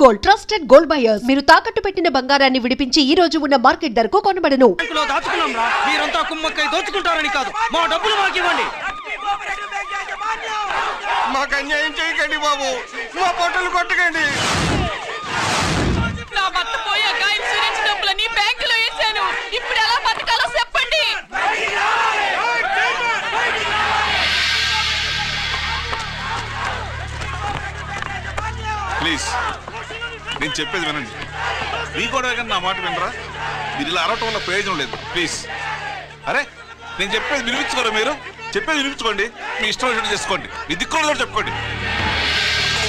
Gold trusted gold buyers. మీరు తాకట్టు పెట్టిన బంగారాన్ని విడిపించి ఈ రోజు ఉన్న మార్కెట్ ధరకు కొనబడను. మీరంతా కుమ్మక్కై దోచుకుంటారని కాదు, మా డబ్బులు మాకు ఇవ్వండి. మాకు అన్యాయం చేయకండి బాబు, మా పొట్టలు కొట్టకండి. నా భర్త పోయాక ఇన్సూరెన్స్ డబ్బులని బ్యాంకులో వేశాను. ఇప్పుడు ఎలా బతకాలో చెప్పండి. ప్లీజ్ నేను చెప్పేది వినండి. మీ కూడా నా మాట వినరా? మీరు ఇలా అరవటం వల్ల ప్రయోజనం లేదు. ప్లీజ్ అరే నేను చెప్పేది వినిపించుకోరా? మీరు చెప్పేది వినిపించుకోండి, మీ ఇష్టం వచ్చినట్టు చేసుకోండి, మీ దిక్కులు చెప్పుకోండి.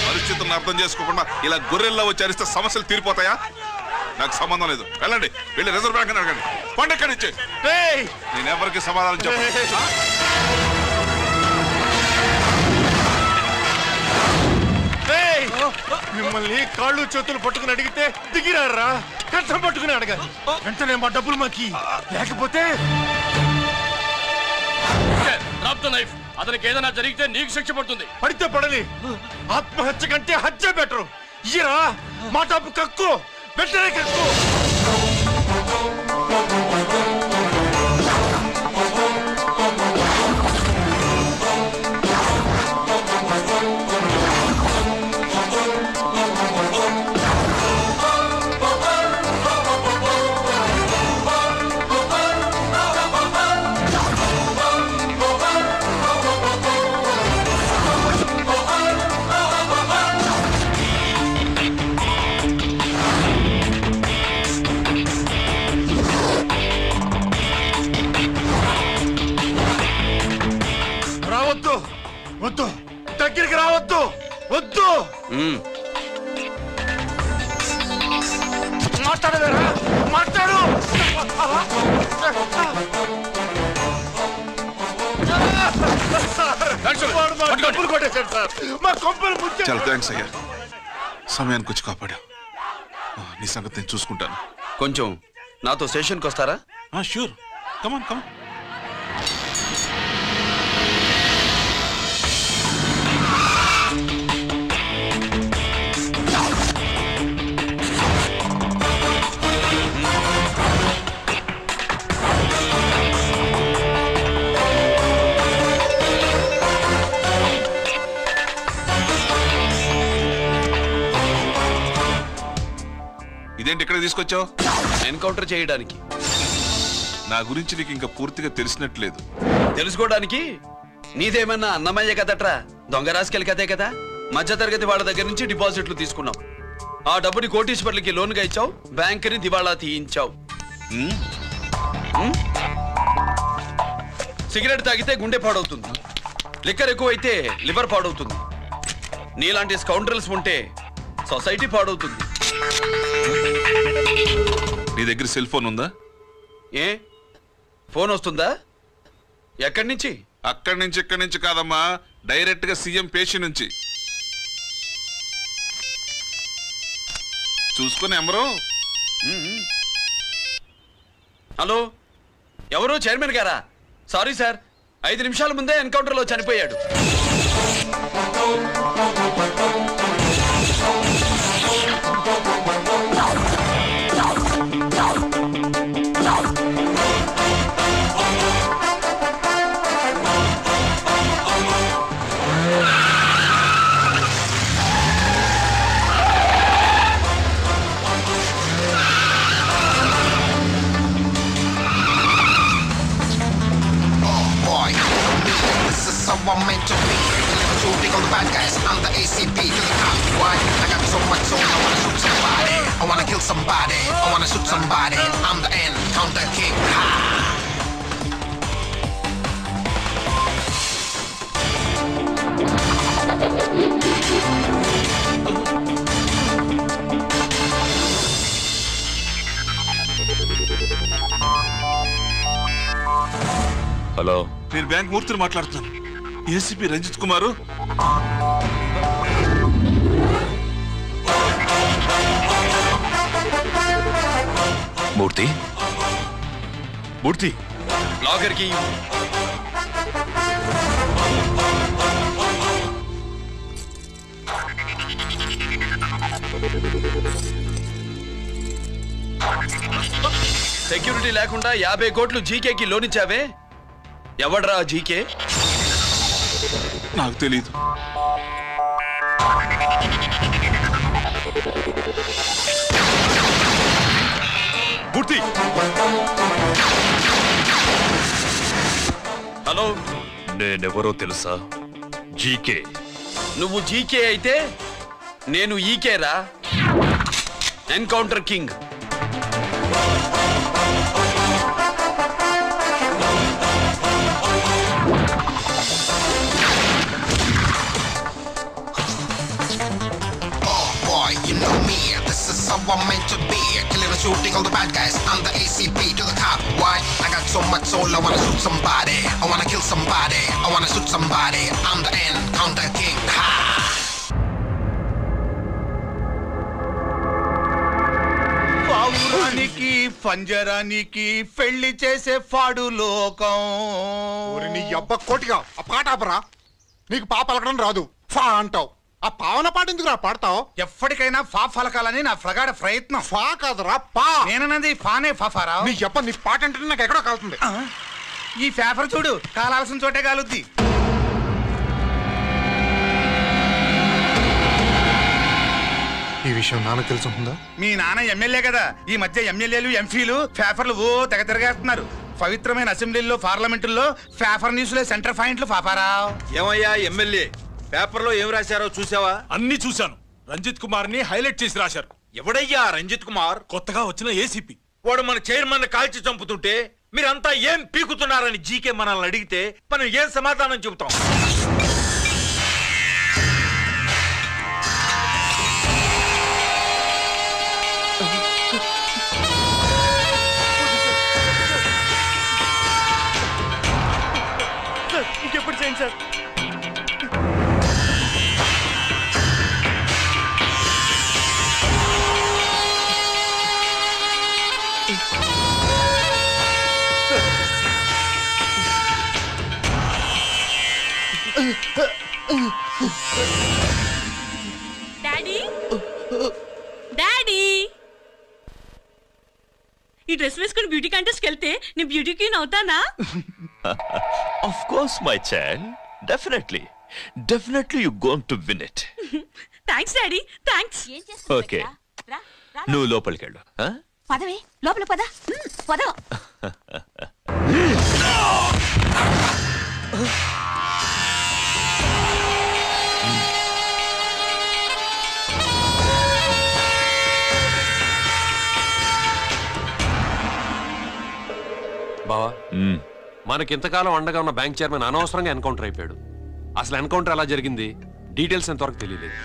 పరిస్థితులను అర్థం చేసుకోకుండా ఇలా గొర్రెల్లో వచ్చి అరిస్తే సమస్యలు తీరిపోతాయా? నాకు సంబంధం లేదు. వెళ్ళండి, వెళ్ళి రిజర్వ్ బ్యాంక్ అని అడగండి. పండు ఎక్కడి నుంచి నేను ఎవరికి సమాధానం చెప్పను. మిమ్మల్ని కాళ్ళు చేతులు పట్టుకుని అడిగితే దిగిరారా? కష్టం పట్టుకుని అడగాలి. వెంటనే మా డబ్బులు మాకి, లేకపోతే అతనికి ఏదైనా జరిగితే నీకు శిక్ష పడుతుంది. పడితే పడని, ఆత్మహత్య కంటే హత్య బెటరు. ఇయ్యరా మా డబ్బు, కక్కు, వెంటనే కక్కు. వద్దు, దగ్గరికి రావద్దు, వద్దు. మాట్లాడవేరా? మాట్లాడు. డబ్బులు కొట్టేశాడు సార్, మా కొంపలు ముచ్చాడు. చాలా థ్యాంక్స్ అయ్యా, సమయానికి వచ్చి కాపాడా. నీ సంగతి నేను చూసుకుంటాను. కొంచెం నాతో స్టేషన్కి వస్తారా? షూర్, కమాన్ కమాన్. ఇదేంటి ఇక్కడ తీసుకొచ్చావు? ఎన్కౌంటర్ చేయడానికి. నా గురించి నీకు ఇంకా పూర్తిగా తెలిసినట్లేదు. తెలుసుకోవడానికి నీదేమన్నా అన్నమయ్య కదట్రా, దొంగ రాసుకెళ్ళి కదే కదా. మధ్యతరగతి వాళ్ళ దగ్గర నుంచి డిపాజిట్లు తీసుకున్నావు. ఆ డబ్బుని కోటీశ్వర్లకి లోన్గా ఇచ్చావు, బ్యాంకుని దివాళా తీయించావు. సిగరెట్ తాగితే గుండె పాడవుతుంది, లిక్కర్ ఎక్కువైతే లివర్ పాడవుతుంది. నీలాంటి స్కౌండ్రల్స్ ఉంటే సొసైటీ పాడవుతుంది. నీ దగ్గర సెల్ ఫోన్ ఉందా? ఏ ఫోన్ వస్తుందా? ఎక్కడి నుంచి? అక్కడి నుంచి ఇక్కడి నుంచి కాదమ్మా, డైరెక్ట్ గా సీఎం పేషి నుంచి. చూసుకుని ఎవరో. హలో, ఎవరు? చైర్మన్ గారా? సారీ సార్, 5 నిమిషాల ముందే ఎన్కౌంటర్లో చనిపోయాడు. I'm meant to be. Too big on the bad guys. I'm the ACP to the top. Why? I got so much soul. I wanna shoot somebody. I wanna kill somebody. I wanna shoot somebody. I'm the end. Counter kick. Hello, నేను bank మూర్తిని మాట్లాడుతున్నాను. ACP Ranjith కుమారు. మూర్తి, మూర్తి blogger కి security లేకుండా 50 కోట్లు జీకేకి loan ఇచ్చావే, ఎవడ్రా GK? నాకు తెలీదు. మూర్తి, hello, నేనెవరో తెలుసా? జీకే. నువ్వు జీకే అయితే నేను ఈకేరా, encounter king. Boy, you know me, this is how I'm meant to be. Killing and shooting all the bad guys, I'm the ACP to the top. Why? I got so much soul, I wanna shoot somebody. I wanna kill somebody, I wanna shoot somebody. I'm the encounter king, ha! పావురానికి పంజరానికి పెళ్లి చేసే ఫాడు లోకం. నీ అబ్బ కోటిగా ఆ పాట ఆపరా. నీకు పా పలకడం రాదు, ఫా అంటావు. ఆ పావన పాట ఎందుకు రా పాడతావు? ఎప్పటికైనా ఫా ఫలకాలని నా ప్రగాఢ ప్రయత్నం. ఫా కాదురా పా. నేనన్నది ఫానే ఫాఫారా. నీ అబ్బ నీ పాట అంటే నాకు ఎక్కడో కాలుతుంది. ఈ పేపర్ చూడు, కాలాల్సిన చోటే కాలుద్ది. ఈ విషయం నాన్న తెలుసుంటుందా? మీ నాన్న ఎమ్మెల్యే కదా, ఈ మధ్య ఎమ్మెల్యేలు ఎంపీలు పేపర్లు ఓ తెగ తిరగేస్తున్నారు. పవిత్రమైన అసెంబ్లీల్లో పార్లమెంటుల్లో పేపర్ న్యూస్లో సెంటర్ పాయింట్లు పాపారా. ఏమయ్యా ఎమ్మెల్యే, పేపర్లో ఏం రాశారో చూసావా? అన్ని చూశాను. రంజిత్ కుమార్ ని హైలైట్ చేసి రాశారు. ఎవడయ్యా రంజిత్ కుమార్? కొత్తగా వచ్చిన ఏసీపీ. వాడు మన చైర్మన్ కాల్చి చంపుతుంటే మీరంతా ఏం పీకుతున్నారని జీకే మనల్ని అడిగితే మనం ఏం సమాధానం చెబుతాం? ఇంకెప్పుడు చేయండి సార్. డాడీ, డాడీ, ఈ డ్రెస్ వేసుకుని బ్యూటీ కాంటెస్ట్కి వెళ్తే నేను బ్యూటీ క్వీన్ అవుతానా? Of course, my child. Definitely. Definitely you're going to win it. Thanks daddy, thanks. Okay. నువ్వు లోపలికెళ్ళు. పదవే, లోపల పద. పద. బావా, మనకింతకాలం అండగా ఉన్న బ్యాంక్ చైర్మన్ అనవసరంగా ఎన్కౌంటర్ అయిపోయాడు. అసలు ఎన్కౌంటర్ ఎలా జరిగింది, డీటెయిల్స్ ఎంతవరకు తెలియలేదు.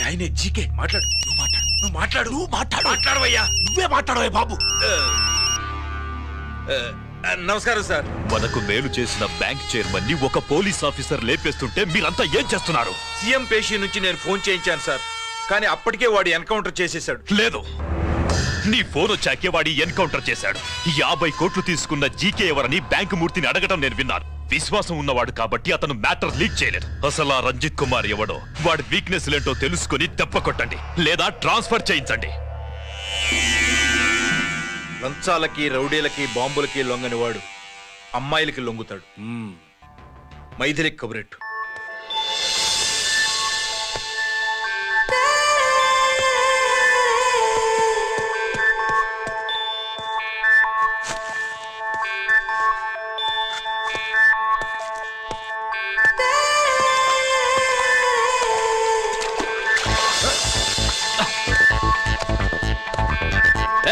ఆయనే జీకే. మాట్లాడు, మాట్లాడవయ్యా. నువ్వే మాట్లాడవే బాబు. నమస్కారం సార్. మనకు మేలు చేసిన బ్యాంక్ చైర్మన్ ని ఒక పోలీస్ ఆఫీసర్ లేపేస్తుంటే మీరంతా ఏం చేస్తున్నారు? సీఎం పేషీ నుంచి నేను ఫోన్ చేయించాను సార్, కానీ అప్పటికే వాడు ఎన్కౌంటర్ చేసేశాడు. లేదు, నీ ఫోన్ వచ్చాకే వాడి ఎన్కౌంటర్ చేశాడు. 50 కోట్లు తీసుకున్న జీకే ఎవరని బ్యాంకు మూర్తిని అడగడం నేను విన్నాను. విశ్వాసం ఉన్నవాడు కాబట్టి అతను మ్యాటర్ లీక్ చేయలేదు. అసలు ఆ రంజిత్ కుమార్ ఎవడో, వాడి వీక్నెస్ ఏంటో తెలుసుకుని దెబ్బ కొట్టండి, లేదా ట్రాన్స్ఫర్ చేయించండి. లంచాలకి, రౌడీలకి, బాంబులకి లొంగని వాడు అమ్మాయిలకి లొంగుతాడు. మైథిలి కబురెట్టు.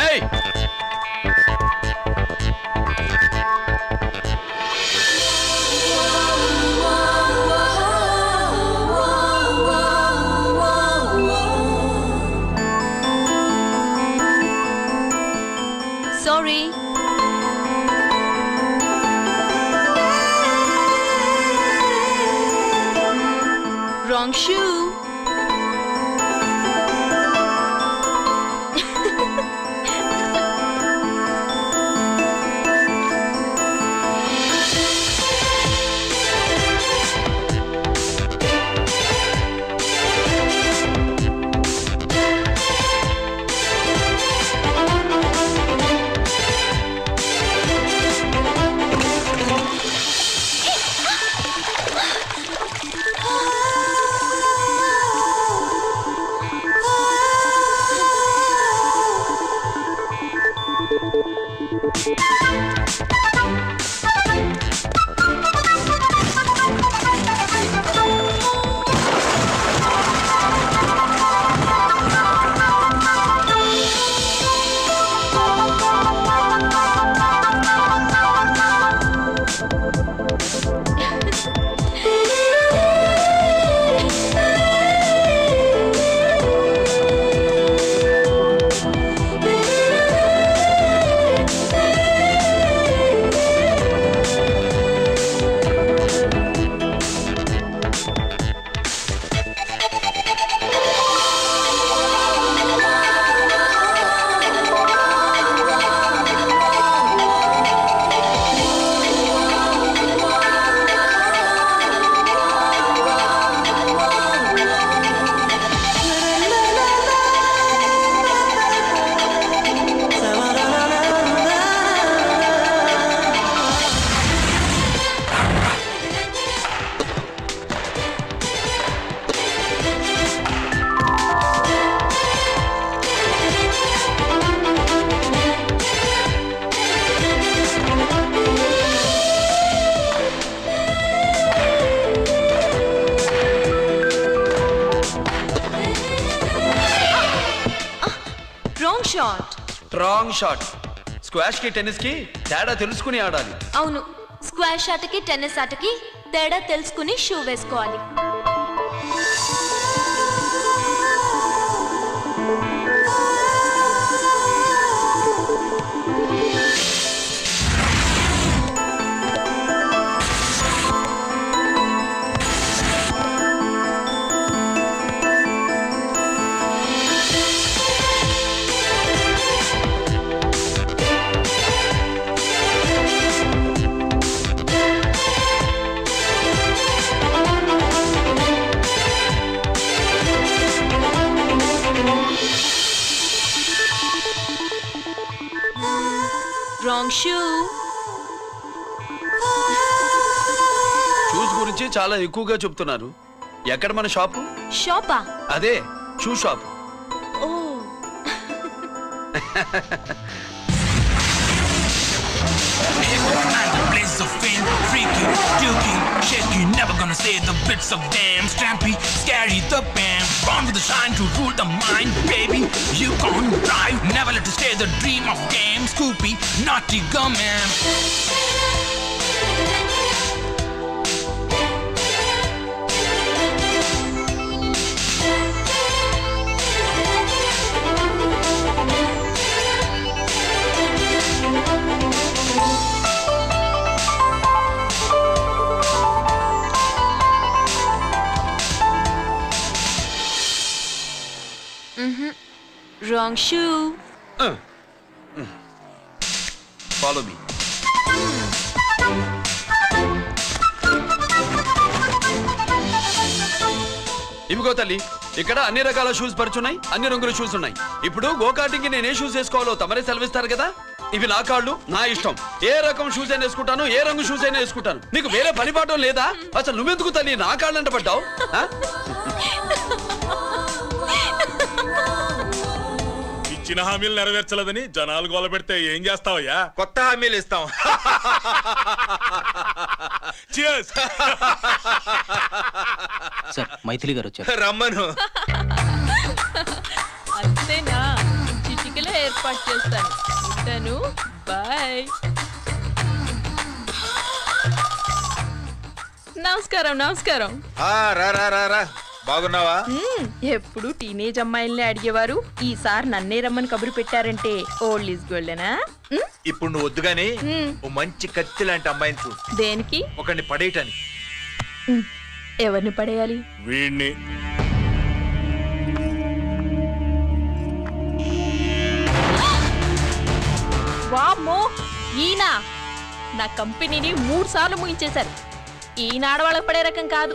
ఏయ్, sorry. Wrong shoe. Shot. Wrong shot. Squash కి టెన్నిస్ కి తేడా తెలుసుకుని ఆడాలి. అవును, స్క్వాష్ ఆటకి టెన్నిస్ ఆటకి తేడా తెలుసుకుని షూ వేసుకోవాలి. Wrong shoe. షూస్ గురించి చాలా ఎక్కువగా చెప్తున్నారు. ఎక్కడ మన షాపు? షాపా? అదే shoe shop. Oh. Blaze of fame, freaky, dukey, shaky, never gonna say the bits of damn strampy, scary, the band, born with the shine to rule the mind, baby, you can't drive, never let you stay the dream of game, Scoopy, naughty gum-man. Wrong shoe. Follow me. ఇవిగో తల్లి, ఇక్కడ అన్ని రకాల shoes పరుచున్నాయి, అన్ని రంగుల shoes ఉన్నాయి. ఇప్పుడు go-karting కి నేను ఏ షూస్ వేసుకోవాలో తమరే సెలవిస్తారు కదా. ఇవి నా కాళ్ళు, నా ఇష్టం. ఏ రకం షూస్ అయినా వేసుకుంటాను, ఏ రంగు షూస్ అయినా వేసుకుంటాను. నీకు వేరే పని పాఠం లేదా? అసలు నువ్వెందుకు తల్లి నా కాళ్ళు అంట పడ్డావు? ఇచ్చిన హామీలు నెరవేర్చలేదని జనాలు గోల పెడితే ఏం చేస్తావయ్యా? కొత్త హామీలు ఇస్తాం. సార్, మైథిలి గారు వచ్చారు. రమ్మను. అంతేనా? చిటికలో ఏర్పాటు చేస్తాను. ఉంటాను. బాయ్. నమస్కారం. నమస్కారం. రా రా రా రా. బాగున్నావా? ఎప్పుడు టీనేజ్ అమ్మాయిల్ని అడిగేవారు, ఈసారి నన్నే రమ్మని కబురు పెట్టారంటే ఓల్డ్ ఈజ్ గోల్డెనా? ఇప్పుడు నువ్వు వద్దుగాని ఓ మంచి కత్తి లాంటి అమ్మాయిని చూ. దేనికి? ఒకరిని పడేయటానికి. ఎవరిని పడేయాలి? వీణ్ణి. వామ్మో, ఈయన నా కంపెనీని 3 సార్లు ముగించేశారు. ఈయన ఆడవాళ్ళకి పడే రకం కాదు.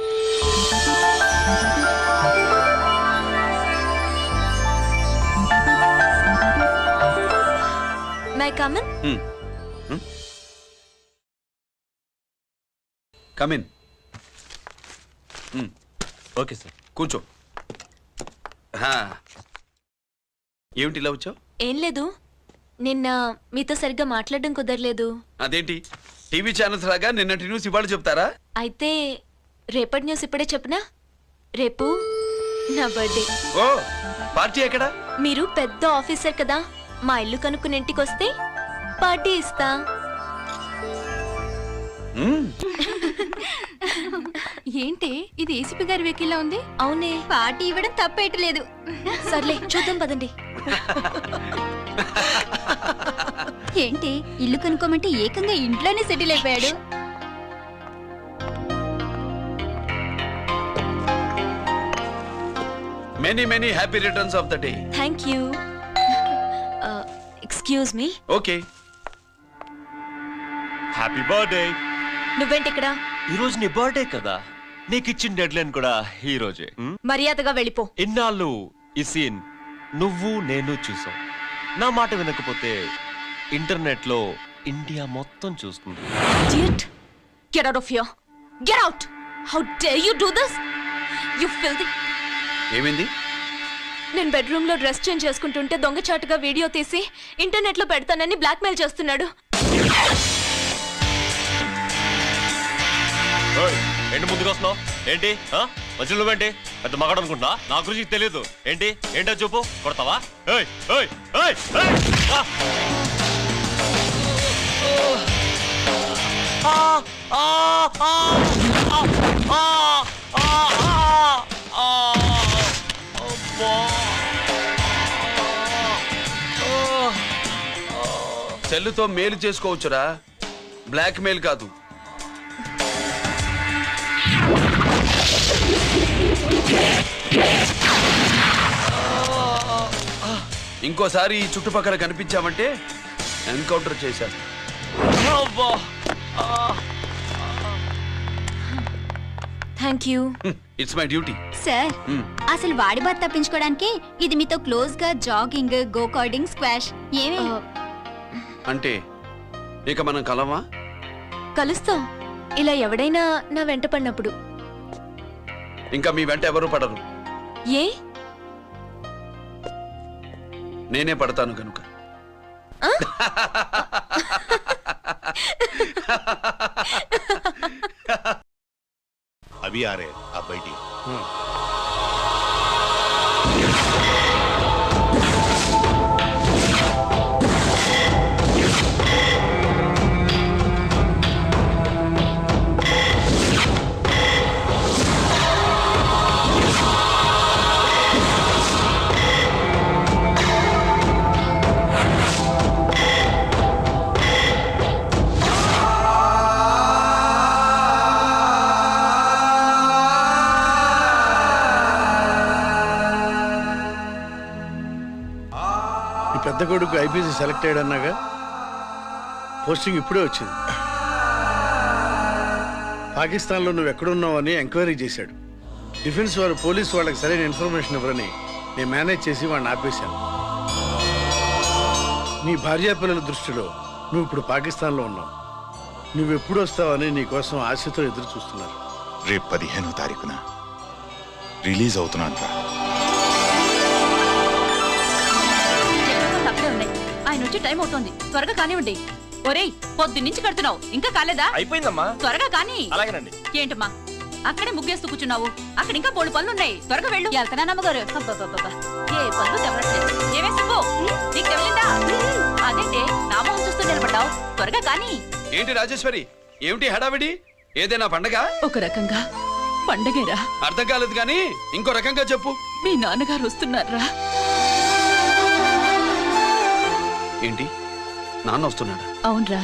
My come in? Come in. Okay sir, కూర్చో. ఏమిటి ఇలా వచ్చావు? ఏం లేదు, నిన్న మీతో సరిగ్గా మాట్లాడడం కుదరలేదు. అదేంటి, టీవీ ఛానల్స్ లాగా నిన్నటి న్యూస్ ఇవాళ చెప్తారా? అయితే రేపటి న్యూస్ ఇప్పుడే చెప్పనా? రేపు నా బర్త్డే. ఓ, పార్టీ ఎక్కడ? మీరు పెద్ద ఆఫీసర్ కదా, మా ఇల్లు కనుక్కుని ఇంటికి వస్తే పార్టీ ఇస్తా. ఏంటి ఇది? ఏసీపీ గారి వెహికల్లా ఉంది. అవునే, పార్టీ ఇవ్వడం తప్పేయట్లేదు. సర్లే చూద్దాం పదండి. ఏంటి ఇల్లు కనుక్కోమంటే ఏకంగా ఇంట్లోనే సెటిల్ అయిపోయాడు. Many many happy returns of the day. Thank you. Excuse me. Okay. Happy birthday. నువ్వేంటి ఇక్కడ? ఈ రోజు నీ బర్త్డే కదా, నీకు ఇచ్చిన డెడ్ లైన్ కూడా ఈ రోజే. మర్యాదగా వెళ్ళిపో. ఇన్నాళ్ళు ఈ సీన్ నువ్వు నేను చూసాం. నా మాట వినకపోతే ఇంటర్నెట్ లో ఇండియా మొత్తం చూస్తుంది. Idiot! Get out of here! Get out! How dare you do this? You filthy! ఏమైంది? నేను బెడ్రూమ్ లో డ్రెస్ చేంజ్ చేసుకుంటుంటే దొంగచాటుగా వీడియో తీసి ఇంటర్నెట్ లో పెడతానని బ్లాక్మెయిల్ చేస్తున్నాడు. ఏంటి ముందుకు వస్తున్నావు? ఏంటి మధ్యలో నువ్వేంటి? పెద్ద మగాడు అనుకుంటా నా గురించి తెలియదు ఏంటి ఏంటో చూపు కొడతావా ఏయ్ ఏయ్ ఏయ్ ఏయ్ సెల్లుతో మేలు చేసుకోవచ్చురా, బ్లాక్ మెయిల్ కాదు. ఇంకోసారి ఈ చుట్టుపక్కల కనిపించామంటే ఎన్కౌంటర్ చేశారు. Thank you. It's my duty. Sir అసలు వాడి బాధ తప్పించుకోవడానికి ఇది మీతో క్లోజ్ గా జాగింగ్, గో కార్డింగ్, స్క్వాష్ ఏమే అంటే ఇక మనం కలవా? కలుస్తాం, ఇలా ఎవడైనా నా వెంట పడినప్పుడు. ఇంకా మీ వెంట ఎవరు పడరు, ఏ? నేనే పడతాను కనుక. अभी आ रहे आप बैठिए। పెద్ద కొడుకు ఐపీసీ సెలెక్ట్ అయ్యాడన్నాగా, పోస్టింగ్ ఇప్పుడే వచ్చింది. పాకిస్తాన్లో నువ్వు ఎక్కడున్నావని ఎంక్వైరీ చేశాడు. డిఫెన్స్ వారు పోలీసు వాళ్ళకి సరైన ఇన్ఫర్మేషన్ ఇవ్వరని నేను మేనేజ్ చేసి వాడిని ఆపేశాను. నీ భార్యా పిల్లల దృష్టిలో నువ్వు ఇప్పుడు పాకిస్తాన్లో ఉన్నావు. నువ్వు ఎప్పుడు వస్తావని నీ కోసం ఆశతో ఎదురు చూస్తున్నారు. రేపు 15వ తారీఖున రిలీజ్ అవుతున్నాను రా. ఆయన వచ్చి టైం అవుతోంది, త్వరగా కానివ్వండి. ఒరేయ్, పొద్దున్నుంచి కడుతున్నావు, ఇంకా కాలేదా? అయిపోయిందమ్మా. త్వరగా కానీ. అలాగేనండి. ఏంటమ్మా అక్కడే ముగ్గేస్తూ కూర్చున్నావు? అక్కడ ఇంకా 3 పనులున్నాయి, త్వరగా వెళ్ళు. వెళ్తానా నమ్మగారు? అబ్బబ్బబ్బబ్బా, ఏ పనులు తెవరట్లేదు. ఏమే సుబ్బు, నీకు తెవలిందా? అదేంటే నా మొహం చూస్తూ నిలబడ్డావు, త్వరగా కానీ. ఏంటి రాజేశ్వరి, ఏమిటి హడావిడి? ఏదైనా పండగ? ఒక రకంగా పండగేరా. అర్థం కాలేదు కానీ ఇంకో రకంగా చెప్పు. మీ నాన్నగారు వస్తున్నారా? ఏంటి, నాన్న వస్తున్నాడా? అవునరా,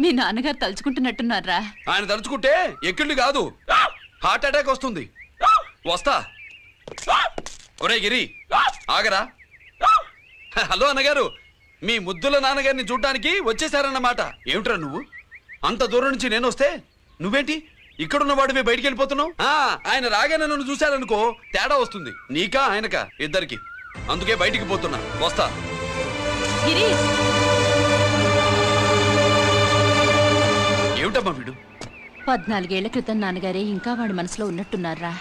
మీ నాన్నగారు తలుచుకుంటున్నట్టున్నారా? ఆయన తలుచుకుంటే ఎక్కిళ్ళు కాదు, హార్ట్ అటాక్ వస్తుంది. వస్తా. ఒరే గిరి, ఆగరా. హలో అన్నగారు, మీ ముద్దుల నాన్నగారిని చూడ్డానికి వచ్చేసారన్నమాట. ఏమిట్రా నువ్వు? అంత దూరం నుంచి నేను వస్తే నువ్వేంటి ఇక్కడున్న వాడివి బయటికి వెళ్ళిపోతున్నావు? ఆయన రాగానే నన్ను చూశారనుకో తేడా వస్తుంది, నీకా ఆయనకా ఇద్దరికి. అందుకే బయటికి పోతున్నా, వస్తా. ఏమిటమ్మా వీడు? 14 ఏళ్ల క్రితం నాన్నగారే ఇంకా వాడి మనసులో ఉన్నట్టున్నారా?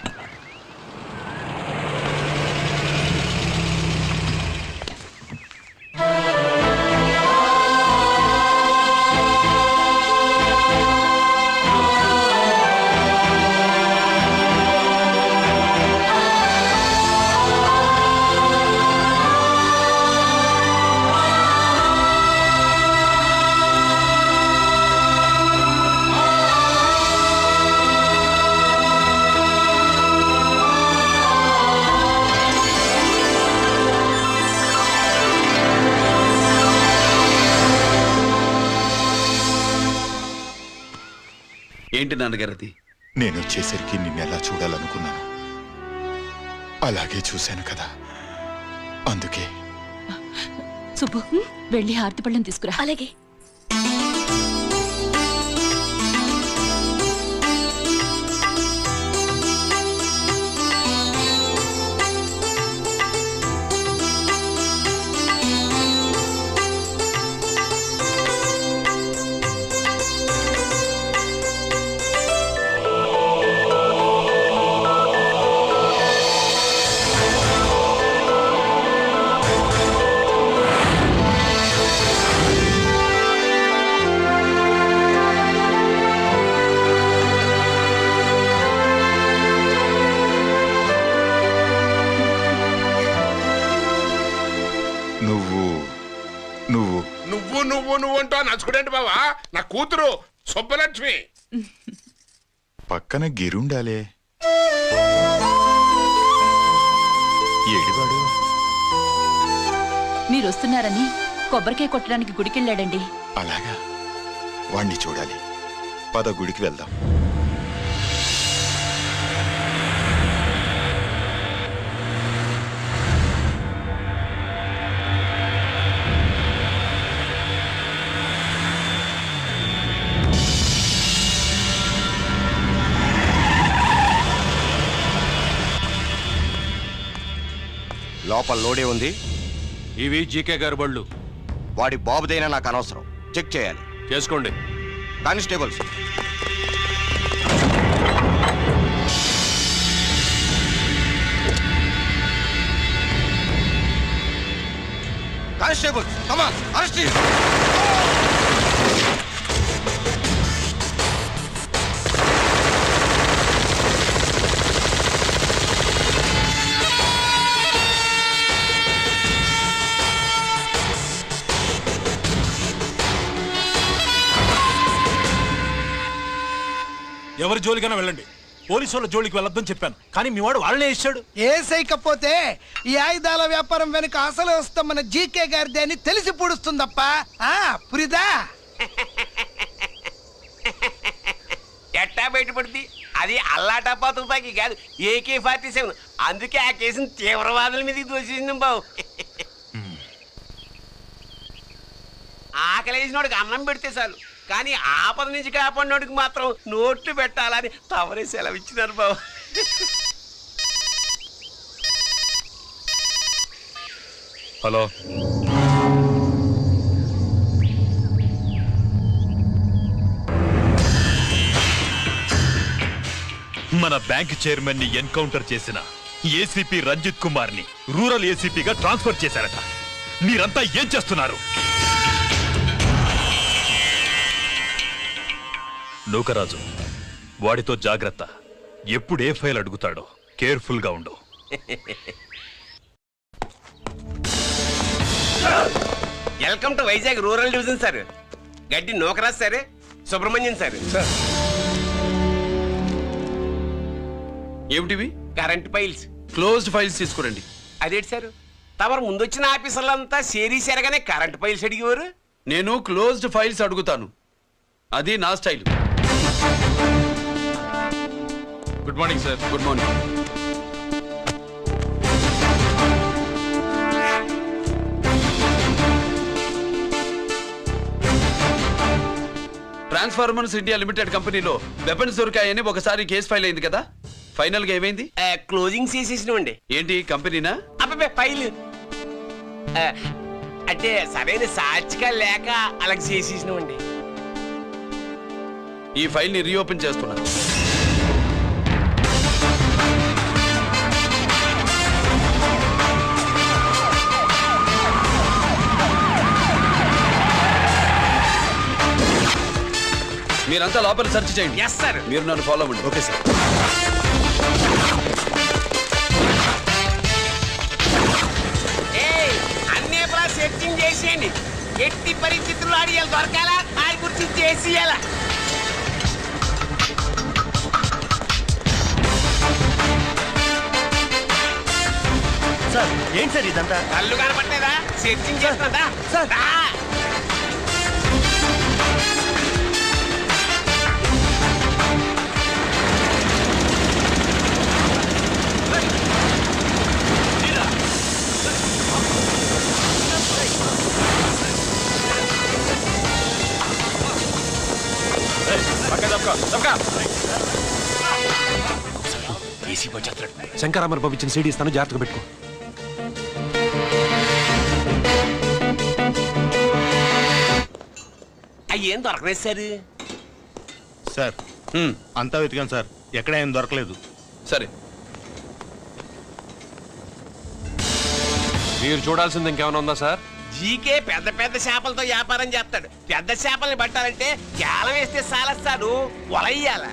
ఏంటి నాన్నగారు అది? నేను వచ్చేసరికి నిన్నెలా చూడాలనుకున్నాను, అలాగే చూశాను కదా, అందుకే. సుబ్బు, వెళ్ళి హారతి పళ్ళని తీసుకురా. అలాగే. నువ్వు అంటూ నచ్చుకుడేంటి బావా? నా కూతురు సుబ్బలక్ష్మి. పక్కన గిరుండాలే ఏడివాడు. మీరు వస్తున్నారని కొబ్బరికాయ కొట్టడానికి గుడికెళ్ళాడండి. అలాగా, వాణ్ణి చూడాలి. పద గుడికి వెళ్దాం. లోపల లోడే ఉంది. ఇవి జీకే గారి బళ్ళు. వాడి బాబుదైనా నాకు అనవసరం. చెక్ చేయాలి. చేసుకోండి. Constables, constables, come on, arrest him. ఎవరి జోలికైనా వెళ్ళండి, పోలీసు వాళ్ళ జోలికి వెళ్ళొద్దని చెప్పాను, కానీ మీ వాడు వాళ్ళనే ఇచ్చాడు. ఏసైకపోతే ఈ ఆయుధాల వ్యాపారం వెనుక అసలు వస్తాం మన జీకే గారిదే అని తెలిసి పొడుస్తుందప్ప. పురిదా ఎట్టా బయటపడుతుంది? అది అల్లాటప్పా తుపాకీ కాదు, AK-47. అందుకే ఆ కేసుని తీవ్రవాదుల మీదకి దోషింది బాబు. ఆకలేసినోడికి అన్నం పెడితే చాలు, కానీ ఆపద నుంచి కాపాడినోడికి మాత్రం నోట్లు పెట్టాలని తవరే సెలవు ఇచ్చినారు బాబు. హలో, మన బ్యాంక్ చైర్మన్ ని ఎన్కౌంటర్ చేసిన ఏసీపీ రంజిత్ కుమార్ ని రూరల్ ఏసీపీగా ట్రాన్స్ఫర్ చేశారట. మీరంతా ఏం చేస్తున్నారు? నూకరాజు, వాడితో జాగ్రత్త. ఎప్పుడు ఏ ఫైల్ అడుగుతాడో కేర్ఫుల్ గా ఉండు. Welcome to Vizag rural division sir. Gaddi Nookaraj sir, Subrahmanyam sir. ఏమిటివి? Current files. క్లోజ్డ్ ఫైల్స్ తీసుకురండి. అదేంటి సార్, తమరు ముందొచ్చిన ఆఫీసర్లంతా సేరీసారగానే కరెంట్ ఫైల్స్ అడిగేవారు. నేను క్లోజ్డ్ ఫైల్స్ అడుగుతాను, అది నా style. Good morning sir. Good morning. Transformers India limited కంపెనీలో వెపన్స్ దొరికాయని ఒకసారి కేసు ఫైల్ అయింది కదా, ఫైనల్ గా ఏమైంది? క్లోజింగ్ చేసేసినవండి. ఏంటి కంపెనీనా? అబ్బే ఫైల్ అంటే సరైన సాక్షిగా లేక అలా చేసేసినవండి. ఈ ఫైల్ ని రీఓపెన్ చేస్తున్నా. మీరంతా లోపల సెర్చ్ చేయండి. Yes sir. మీరు నన్ను ఫాలో అవ్వండి. Okay sir. అన్నీ సెర్చింగ్ చేసేయండి. ఎట్టి పరిస్థితుల్లో అడియాలి దొరకాలా, ఆడి గురించి చేసేయాలా. సార్ ఏంటి సార్ ఇదంతా? కళ్ళు కనపట్టలేదా? Searching చేస్తున్నదా sir? శంకరామర్ బాబు ఇచ్చిన సీడీ ఇస్తాను, జాగ్రత్తగా పెట్టుకో. అయ్యేం దొరకలేదు సార్. సార్ అంతా వెతికాను సార్, ఎక్కడ ఏం దొరకలేదు. సరే, మీరు చూడాల్సింది ఇంకేమైనా ఉందా సార్? జీకే పెద్ద పెద్ద చేపలతో వ్యాపారం చేస్తాడు. పెద్ద చేపల్ని పట్టాలంటే కేలం వేస్తే సాలస్తాడు, వలయ్యాల.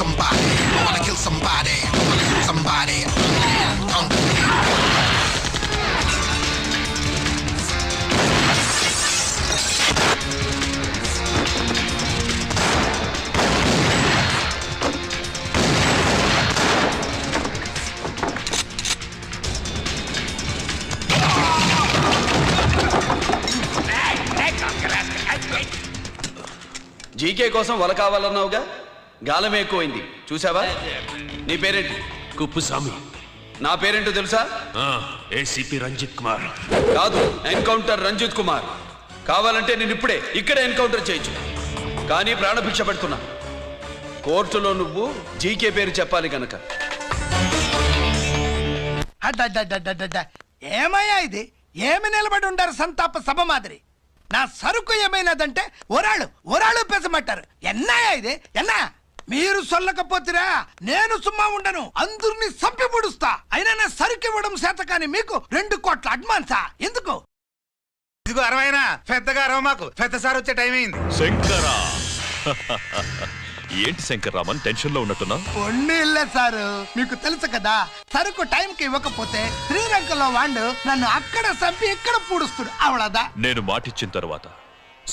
somebody. I wanna kill somebody. I wanna shoot somebody. GK కోసం వల కావాలన్నావుగా, గాలం ఎక్కువైంది చూసావా? నీ పేరేంటి? కుప్పుస్వామి. నా పేరేంటో తెలుసా? ఏసీపీ రంజిత్ కుమార్. కాదు, ఎన్కౌంటర్ రంజిత్ కుమార్. కావాలంటే నేను ఇప్పుడే ఇక్కడే ఎన్కౌంటర్ చేయొచ్చు, కానీ ప్రాణభిక్ష పెడుతున్నా. కోర్టులో నువ్వు జీకే పేరు చెప్పాలి గనక. ఏమయ్యా ఇది? ఏమి నిలబడి ఉండారు సంతాప సభ మాదిరి? నా సరుకు ఏమైనదంటే ఒరాళ్ళు పెసమంటారు. ఎన్నాయా ఇది? ఎన్నా మీరు సొల్లకపోతురా నేను సుమ్మా ఉండను, అందరిని సంపి పొడుస్తా. అయినా నా సరుకు ఇవ్వడం చేత కానీ మీకు 2 కోట్ల అడ్వాన్సా? ఎందుకు? ఇదిగో అరవైనా పెద్దగా అరవ, మాకు పెద్ద సార్ వచ్చే టైం అయింది. శంకరా ఏంటి శంకర్రామన్ టెన్షన్ లో ఉన్నట్టున్నా? పొండిల్లే సారు, మీకు తెలుసు కదా, సరుకు టైంకి ఇవ్వకపోతే శ్రీలంకలో వాడు నన్ను అక్కడ చంపి ఇక్కడ పూడుస్తుడు. అవళదా నేను మాటిచ్చిన తర్వాత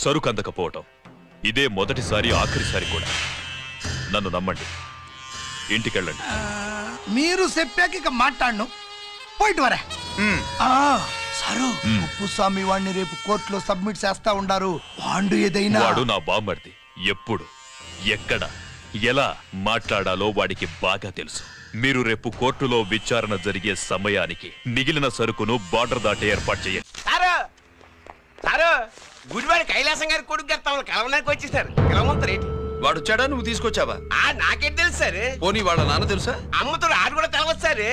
సరుకు అందకపోవటం ఇదే మొదటిసారి, ఆఖరిసారి కూడా. నన్ను నమ్మండి, ఇంటికెళ్ళండి. మీరు చెప్పాక ఇక మాట్లాడను, పోయిట్ వరే. సారు, ఉప్పుస్వామి వాడిని రేపు కోర్టులో సబ్మిట్ చేస్తా ఉండారు. వాడు ఏదైనా వాడు నా బామ్మర్ది. ఎప్పుడు, ఎక్కడ, ఎలా మాట్లాడాలో వాడికి బాగా తెలుసు. మీరు రేపు కోర్టులో విచారణ జరిగే సమయానికి మిగిలిన సరుకును బార్డర్ దాటి ఏర్పాటు చేయండి. సారు గుడివాడి కైలాసం గారి కొడుకు గారు తమను కలవడానికి వచ్చేసారు. కలవంతరేంటి? వాడు వచ్చాడా, నువ్వు తీసుకొచ్చావా? నాకేం తెలుసు సార్. పోనీ వాళ్ళ నాన్న తెలుసా? అమ్మతో ఆడు కూడా తెలవచ్చు సార్.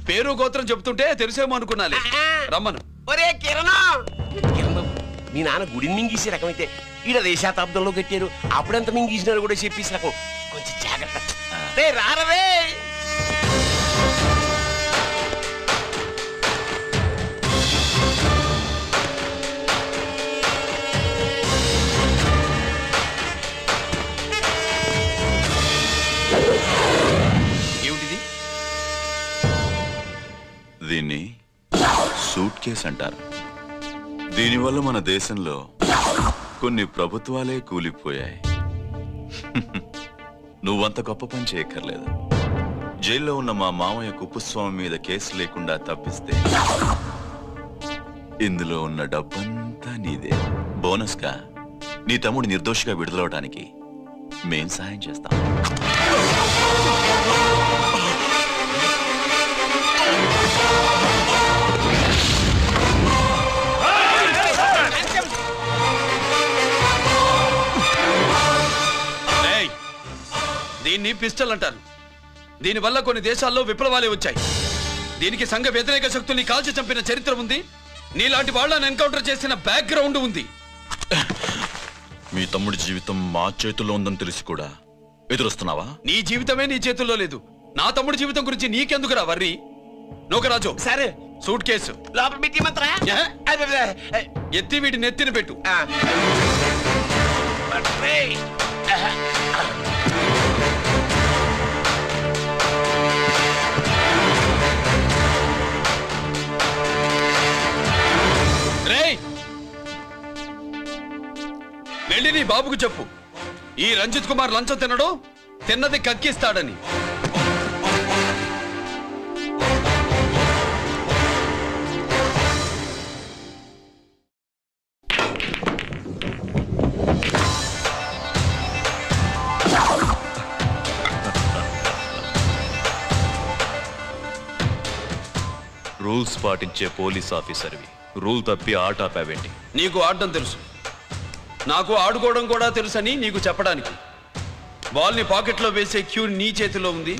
పేరు గోత్రం చెప్తుంటే తెలిసేమో అనుకున్నాలే. రమ్మను. ఒరే కిరణ్ బాబు, మీ నాన్న గుడిని మింగేసే రకమైతే ఈడ దేశాతాబ్దంలో కట్టారు. అప్పుడెంత మింగేసినారు కూడా చెప్పేసి రకం. కొంచెం జాగ్రత్త. రే రారవే. ఏమిటిది? దీన్ని సూట్ కేస్ అంటారు. దీనివల్ల మన దేశంలో కొన్ని ప్రభుత్వాలే కూలిపోయాయి. నువ్వంత గొప్ప పని చేయక్కర్లేదు. జైల్లో ఉన్న మా మామయ్య కుప్పుస్వామి మీద కేసు లేకుండా తప్పిస్తే ఇందులో ఉన్న డబ్బంతా నీదే. బోనస్గా నీ తమ్ముడు నిర్దోషిగా విడుదలవడానికి మేం సహాయం చేస్తాం. దీన్ని పిస్టల్ అంటారు. దీనివల్ల కొన్ని దేశాల్లో విప్లవాలే వచ్చాయి. దీనికి సంఘ వ్యతిరేక శక్తుల్ని కాల్చి చంపిన చరిత్ర ఉంది. నీలాంటి వాళ్ళని ఎన్కౌంటర్ చేసిన బ్యాక్గ్రౌండ్ ఉంది. మీ తమ్ముడి జీవితం మా చేతుల్లో ఉందని తెలిసి కూడా ఎదురొస్తున్నావా? నీ జీవితమే నీ చేతుల్లో లేదు. నా తమ్ముడి జీవితం గురించి నీకెందుకురా వర్రి? నోకరాజు సరే, సూట్ కేసు లోపల పెట్టి మాత్రం ఎత్తి వీటిని ఎత్తిన పెట్టు. వెళ్ళి నీ బాబుకు చెప్పు, ఈ రంజిత్ కుమార్ లంచం తినడు, తిన్నది కక్కిస్తాడని. రూల్స్ పాటించే పోలీస్ ఆఫీసర్వి రూల్ తప్పి ఆట ఆపావేంటి? నీకు ఆడడం తెలుసు, నాకు ఆడుకోవడం కూడా తెలుసని నీకు చెప్పడానికి. బాల్ని పాకెట్లో వేసే క్యూ నీ చేతిలో ఉంది.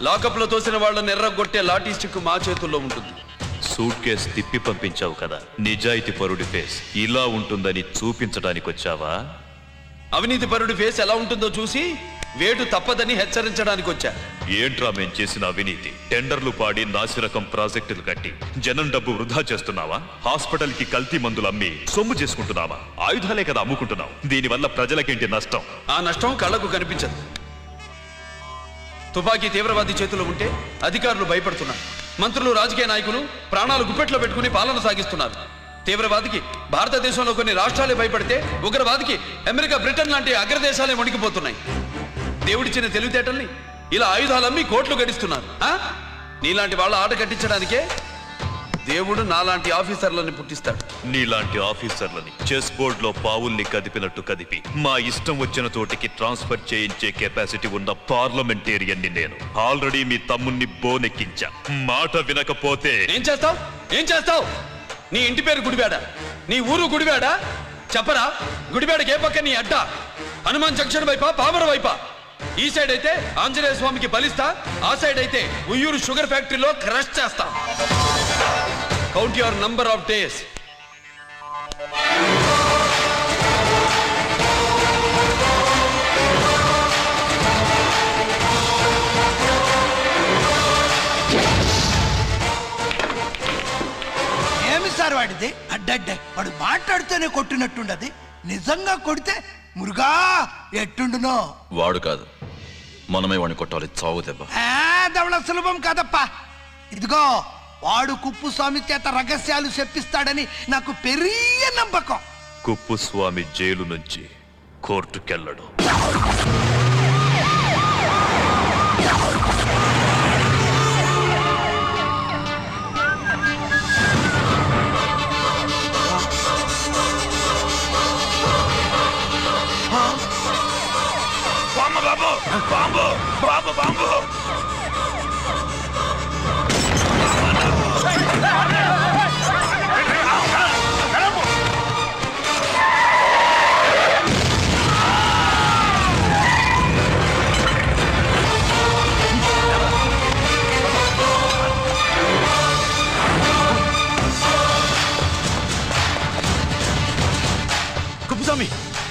లాకప్లో తోసిన వాళ్ళని ఎర్రగొట్టే లాఠీ స్టిక్ మా చేతుల్లో ఉంటుంది. సూట్ కేస్ తిప్పి పంపించావు కదా, నిజాయితీ పరుడి ఫేస్ ఇలా ఉంటుందని చూపించడానికి వచ్చావా? అవినీతి పరుడి ఫేస్ ఎలా ఉంటుందో చూసి వేటు తప్పదని హెచ్చరించడానికి వచ్చా. ఏంట్రా మేం చేసిన అవినీతి? టెండర్లు పాడి నాసిరకం ప్రాజెక్టులు కట్టి జనం డబ్బు వృధా చేస్తున్నావా? హాస్పిటల్ కి కల్తీ మందులు అమ్మి సొమ్ము చేసుకుంటున్నావా? ఆయుధాలే కదా అమ్ముకుంటున్నావు. దీనివల్ల ప్రజలకేంటి నష్టం? ఆ నష్టం కళ్ళకు కనిపించదు, తుపాకీ తీవ్రవాది చేతిలో ఉంటే అధికారులు భయపడుతున్నారు. మంత్రులు, రాజకీయ నాయకులు ప్రాణాలు గుప్పెట్లో పెట్టుకుని పాలన సాగిస్తున్నారు. తీవ్రవాదికి భారతదేశంలో కొన్ని రాష్ట్రాలే భయపడితే ఉగ్రవాదికి అమెరికా, బ్రిటన్ లాంటి అగ్రదేశాలే వణికిపోతున్నాయి. దేవుడిచ్చిన తెలివితేటల్ని ఇలా ఆయుధాలమ్మి కోట్లు గడిస్తున్నారు. నీలాంటి వాళ్ళ ఆట కట్టించడానికే దేవుడు నాలాంటి ఆఫీసర్లని పుట్టిస్తాడు. నీలాంటి ఆఫీసర్లని చెస్ బోర్డ్ లో పావుల్ని కదిపినట్టు కదిపి మా ఇష్టం వచ్చిన చోటికి ట్రాన్స్ఫర్ చేయించే కెపాసిటీ ఉన్న పార్లమెంటేరియన్ ని నేను. ఆల్రెడీ మీ తమ్ముణ్ణి బోనెక్కించా. మాట వినకపోతే ఏం చేస్తావు? నీ ఇంటి పేరు గుడివాడ, నీ ఊరు గుడివాడ. చెప్పరా, గుడివాడకి ఏ పక్క నీ అడ్డ? హనుమాన్ జంక్షన్ వైపా, పామర వైపా? ఈ సైడ్ అయితే ఆంజనేయ స్వామికి బలిస్తా, ఆ సైడ్ అయితే ఉయ్యూరు షుగర్ ఫ్యాక్టరీలో క్రష్ చేస్తా. Count your number of days. ఏమి సార్ వాడిది? అడ్డడ్డే వాడు మాట్లాడితేనే కొట్టినట్టుండది. నిజంగా కొడితే మురుగా ఎట్టుండునో. వాడు కాదు, మనమే వాడిని కొట్టాలి. చావు దెబ్బ దవళ సులభం కాదప్పా. ఇదిగో వాడు కుప్పుస్వామి చేత రహస్యాలు చెప్పిస్తాడని నాకు పెరియ నమ్మకం. కుప్పుస్వామి జైలు నుంచి కోర్టుకెళ్ళడు.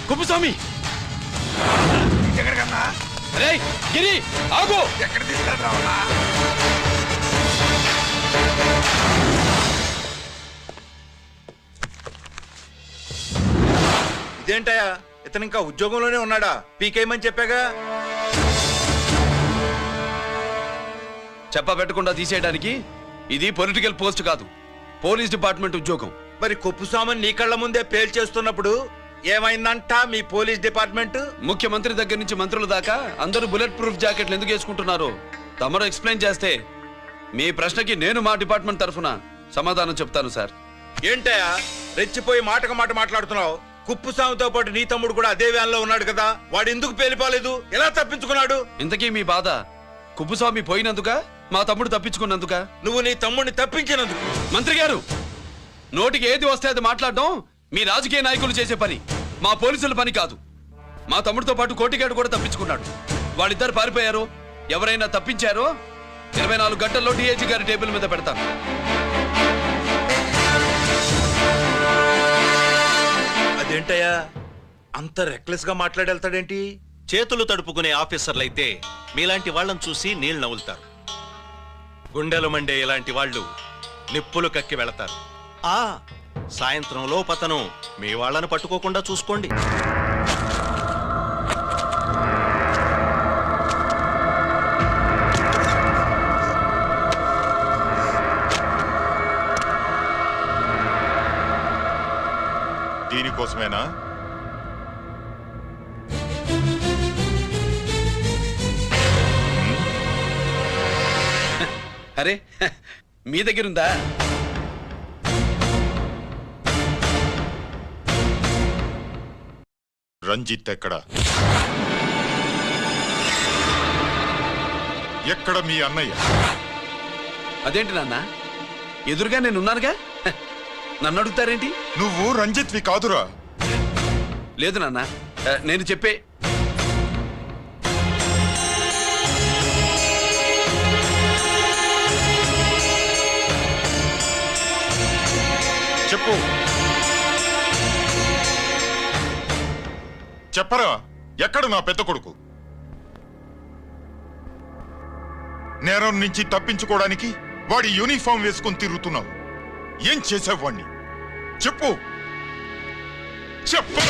కుప్పుస్వామి ఎక్కడికన్నా? గిరి ఆగు. ఎక్కడ తీసుకెళ్తావన్నా? ఇదేంటయ్యా, ఇతను ఇంకా ఉద్యోగంలోనే ఉన్నాడా? పీకేయమని చెప్పాగా. చెప్పబెట్టకుండా తీసేయడానికి ఇది పొలిటికల్ పోస్ట్ కాదు, పోలీస్ డిపార్ట్మెంట్ ఉద్యోగం. మరి కుప్పుస్వామిని నీ కళ్ళ ముందే పేల్చేస్తున్నప్పుడు ఏమైందంట మీ పోలీస్ డిపార్ట్మెంట్? ముఖ్యమంత్రి దగ్గర నుంచి మంత్రుల దాకా అందరూ బుల్లెట్ ప్రూఫ్ జాకెట్లు ఎందుకు వేసుకుంటున్నారు తమరు ఎక్స్ప్లెయిన్ చేస్తే మీ ప్రశ్నకి నేను మా డిపార్ట్మెంట్ తరఫున సమాధానం చెప్తాను సార్. ఏంటయ్యా రెచ్చిపోయి మాటకు మాట మాట్లాడుతున్నావు? కుప్పుస్వామితో పాటు నీ తమ్ముడు కూడా అదే వ్యాన్లో ఉన్నాడు కదా, వాడు ఎందుకు పేలిపోలేదు? ఎలా తప్పించుకున్నాడు? ఇంతకీ మీ బాధ కుప్పుస్వామి పోయినందుక, మా తమ్ముడు తప్పించుకున్నందుక? నువ్వు నీ తమ్ముడిని తప్పించినందుకు. మంత్రి గారు, నోటికి ఏది వస్తే అది మాట్లాడడం మీ రాజకీయ నాయకులు చేసే పని, మా పోలీసుల పని కాదు. మా తమ్ముడితో పాటు కోటిగాడు కూడా తప్పించుకున్నాడు. వాళ్ళిద్దరు పారిపోయారు. ఎవరైనా తప్పించారో 24 గంటల్లో డిఐజీ గారి టేబుల్ మీద పెడతాను. అదేంటయ్యా అంత రెక్లెస్ గా మాట్లాడేళ్తాడేంటి? చేతులు తడుపుకునే ఆఫీసర్లైతే మీలాంటి వాళ్ళని చూసి నీళ్ళు నవ్వులుతారు. గుండెలు మండే ఇలాంటి వాళ్ళు నిప్పులు కక్కి వెళతారు. సాయంత్రం లోపతను మీ వాళ్ళను పట్టుకోకుండా చూసుకోండి. దీనికోసమేనా? అరే మీ దగ్గరుందా? రంజిత్ ఎక్కడ? ఎక్కడ మీ అన్నయ్య? అదేంటి నాన్న, ఎదురుగా నేనున్నానుగా, నన్ను అడుగుతారేంటి? నువ్వు రంజిత్వి కాదురా. లేదు నాన్న, నేను చెప్పే చెప్పు. చెప్పరా, ఎక్కడ నా పెద్ద కొడుకు? నేరం నుంచి తప్పించుకోవడానికి వాడి యూనిఫామ్ వేసుకుని తిరుగుతున్నావు. ఏం చేసావు వాణ్ణి? చెప్పు చెప్పు.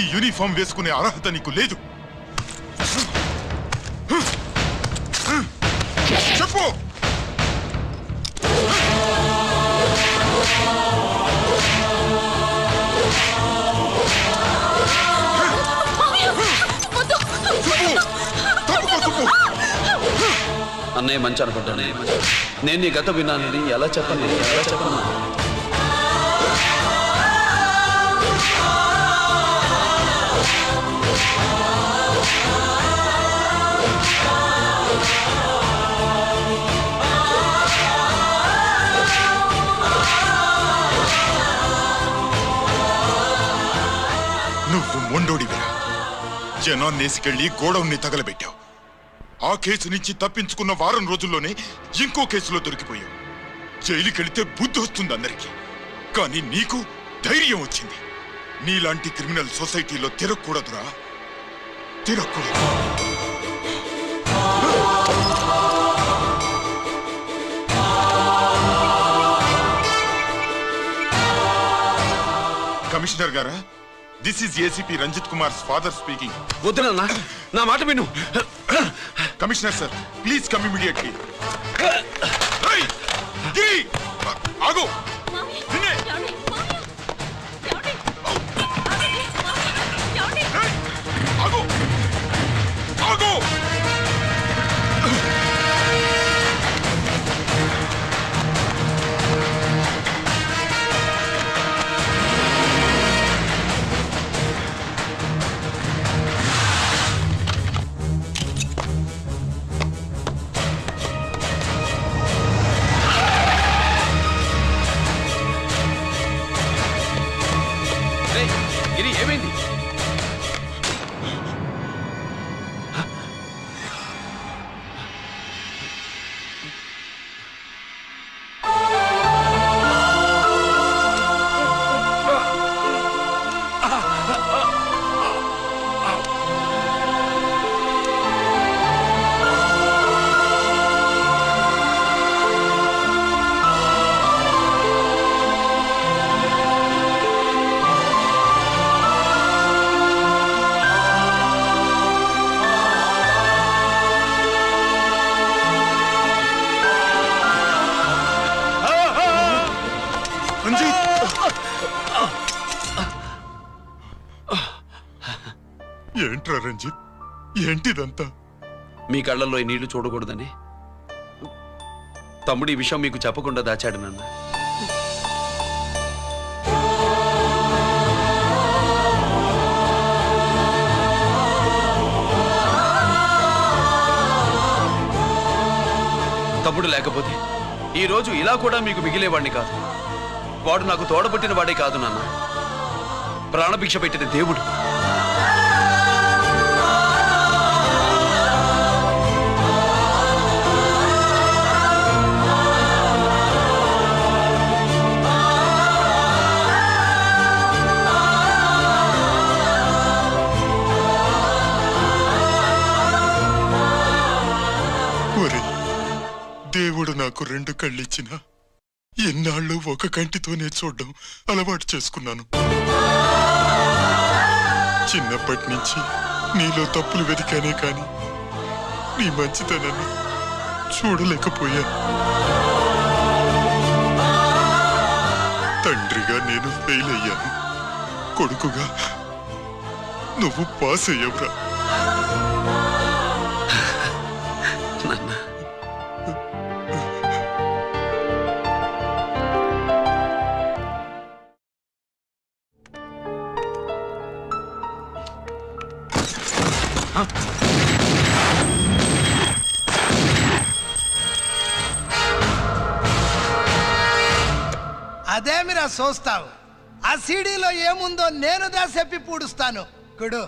ఈ యూనిఫామ్ వేసుకునే అర్హత నీకు లేదు. చెప్పు. అన్నయ్య మంచి అనుకుంటానే. నేను నీ గత విన్నానని ఎలా చెప్పను? నువ్వు మొండోడివిరా. జనాన్నేసుకెళ్లి గోడౌన్ని తగలబెట్టావు. ఆ కేసు నుంచి తప్పించుకున్న వారం రోజుల్లోనే ఇంకో కేసులో దొరికిపోయావు. జైలుకెళితే బుద్ధి వస్తుంది అందరికీ, కానీ నీకు ధైర్యం వచ్చింది. నీలాంటి క్రిమినల్ సొసైటీలో తిరగకూడదురా, తిరగకూడదు. కమిషనర్ గారా, this is ACP Ranjith Kumar father speaking. వద్దునన్నా, నా మాట విను. Commissioner sir, please come immediately. ఆగు. ఆగు. ఆగు. ఏమైంది? ఏంట్రా రంజిత్, ఏంటిదంతా? మీ కళ్ళల్లో ఈ నీళ్లు చూడకూడదని తమ్ముడు ఈ విషయం మీకు చెప్పకుండా దాచాడు నాన్న. తమ్ముడు లేకపోతే ఈ రోజు ఇలా కూడా మీకు మిగిలేవాడిని కాదు. వాడు నాకు తోడబుట్టిన వాడే కాదు నాన్న, ప్రాణభిక్ష పెట్టిన దేవుడు. దేవుడు నాకు 2 కళ్ళిచ్చినా ఎన్నాళ్ళు ఒక కంటితోనే చూడడం అలవాటు చేసుకున్నాను. చిన్నప్పటి నుంచి నీలో తప్పులు వెతికానే కాని నీ మంచితనాన్ని చూడలేకపోయాను. తండ్రిగా నేను ఫెయిల్ అయ్యాను, కొడుకుగా నువ్వు పాస్ అయ్యవురా. అదేమిరా చూస్తావు? ఆ సీడీలో ఏముందో నేను చెప్పి పూడుస్తాను. కుడు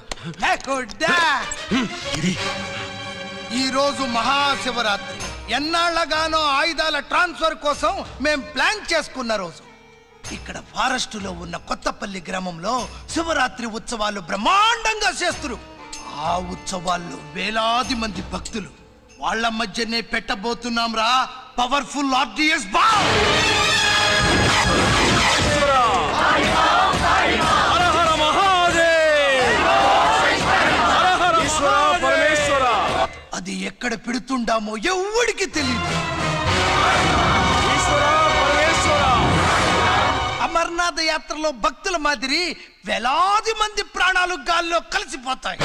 ఈ రోజు మహాశివరాత్రి. ఎన్నాళ్లగానో ఆయుధాల ట్రాన్స్ఫర్ కోసం మేం ప్లాన్ చేసుకున్న రోజు. ఇక్కడ ఫారెస్టులో ఉన్న కొత్తపల్లి గ్రామంలో శివరాత్రి ఉత్సవాలు బ్రహ్మాండంగా చేస్తురు. ఆ ఉత్సవాల్లో వేలాది మంది భక్తులు. వాళ్ళ మధ్యనే పెట్టబోతున్నాం రా పవర్ఫుల్ ఆర్డిఎస్ బాంబ్. హర హర మహాదేవ్. ఎక్కడ పెడుతుండామో ఎవడికి తెలియదు. అమర్నాథ్ యాత్రలో భక్తుల మాదిరి వేలాది మంది ప్రాణాలు గాల్లో కలిసిపోతాయి.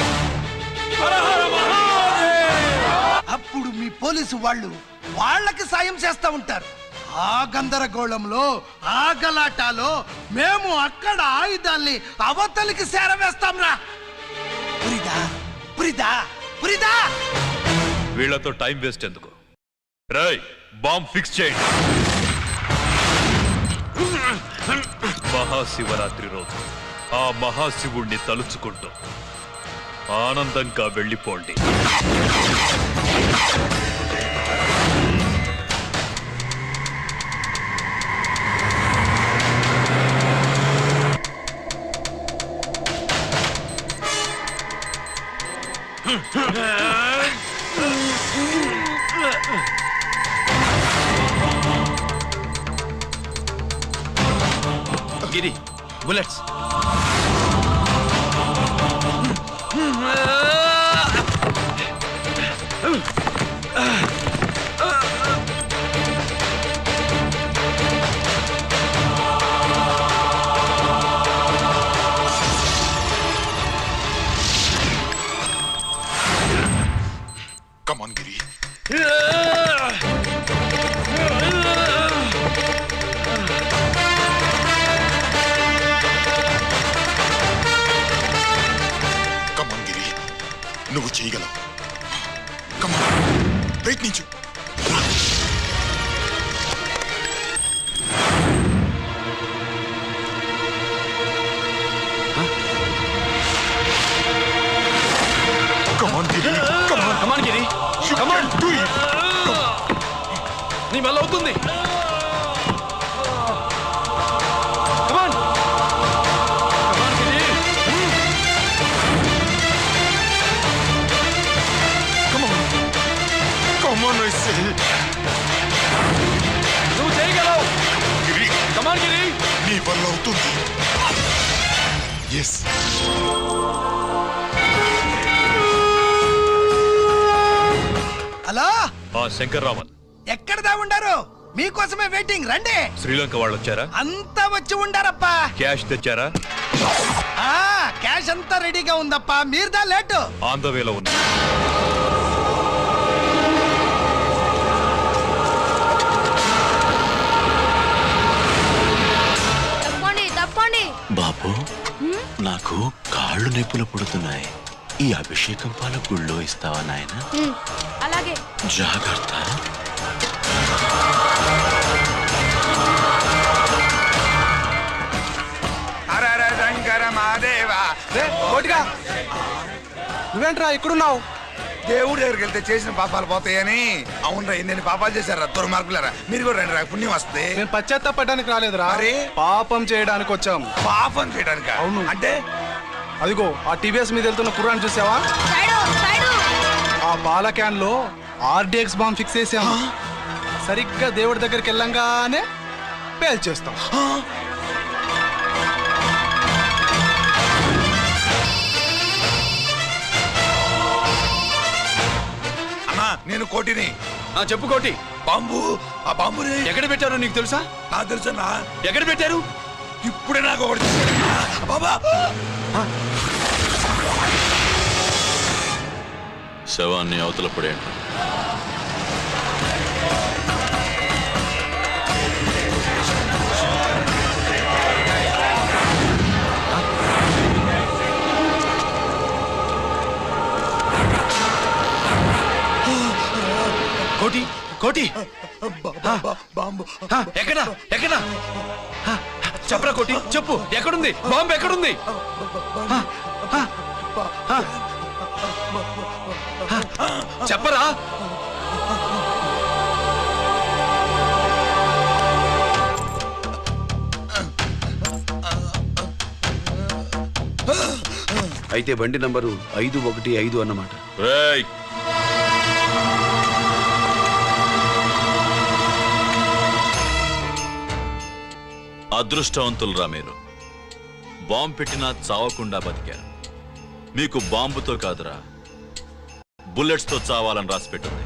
అప్పుడు మీ పోలీసు వాళ్ళు వాళ్ళకి సాయం చేస్తా ఉంటారు. ఆ గందరగోళంలో ఆ గలాటాలో మేము అక్కడ ఆయుధాల్ని అవతలికి చేరవేస్తాంరా. పురిదా పురిదా పురిదా. వీళ్ళతో టైం వేస్ట్ ఎందుకు? రాయ్, బాంబ్ ఫిక్స్ చేయండి. మహాశివరాత్రి రోజు ఆ మహాశివుణ్ణి తలుచుకుంటూ ఆనందంగా వెళ్ళిపోండి. గిరి, bullets. Come on, Giri. Come on, Giri. నువ్వు చేయగలవు. Come on. ప్రయత్నించు. Come on, Giri. Come on. Come on, Giri. Come on. Do it. నీ వల్ల అవుతుంది. Come on. Come on, Giri. Come on. Come on, I say. నువ్వు చేయగలవు. Giri. Come on, Giri. నీ వల్ల అవుతుంది. Yes. హలో, ఆ శంకర్రామన్ ఎక్కడ దా ఉండారు? మీకోసమే వెయిటింగ్. రండి. శ్రీలంక వాళ్ళు వచ్చారా? అంతా వచ్చి ఉండారప్పా. క్యాష్ తెచ్చారా? క్యాష్ అంతా రెడీగా ఉందప్పా. మీరుదా లేటు. ఆన్ ద వేలో ఉన్నా. తప్పండి తప్పండి. బాబు, నాకు కాళ్ళు నొప్పులు పుడుతున్నాయి. ఈ అభిషేకం పాల గుళ్ళో ఇస్తావా నాయన? అలాగే. జాగ్రత్త. శంకర మాదేవా. నువ్వేంట్రా ఇక్కడున్నావు? దేవుడి దగ్గరికి వెళ్తే చేసిన పాపాలు పోతాయని. అవునరా, ఎన్ని పాపాలు చేశారా దుర్మార్గులారా. మీరు కూడా రండి రా, పుణ్యం వస్తే. నేను పశ్చాత్తాపడడానికి రాలేదురా, పాపం చేయడానికి వచ్చాం. పాపం చేయడానికి? అవును. అంటే అదిగో ఆ టీవీఎస్ మీద వెళ్తున్న కుర్రాన్ని చూసావా? ఆ పాల క్యాన్ లో ఆర్డిఎక్స్ బాంబ్ ఫిక్స్ చేసాం. సరిగ్గా దేవుడి దగ్గరికి వెళ్ళంగానే పేల్చేస్తాం. అన్నా, నేను కోటిని. చెప్పు కోటి. బాంబు, ఆ బాంబుని ఎక్కడ పెట్టారో నీకు తెలుసా? నాకు తెలుసన్నా. ఎక్కడ పెట్టారు? ఇప్పుడే నాకు ఒకటి బాబా. శవాన్ని అవతల పడేయండి. కోటి, కోటి. బాంబు ఎక్కడ ఎక్కడ చెప్పరా కోటి, చెప్పు. ఎక్కడుంది బాంబు? ఎక్కడుంది? చెప్పరా. అయితే బండి నంబరు 515 అన్నమాట. అదృష్టవంతులరా మీరు. బాంబు పెట్టినా చావకుండా బతికారు. మీకు బాంబుతో కాదురా, బుల్లెట్స్ తో చావాలని రాసి పెట్టింది.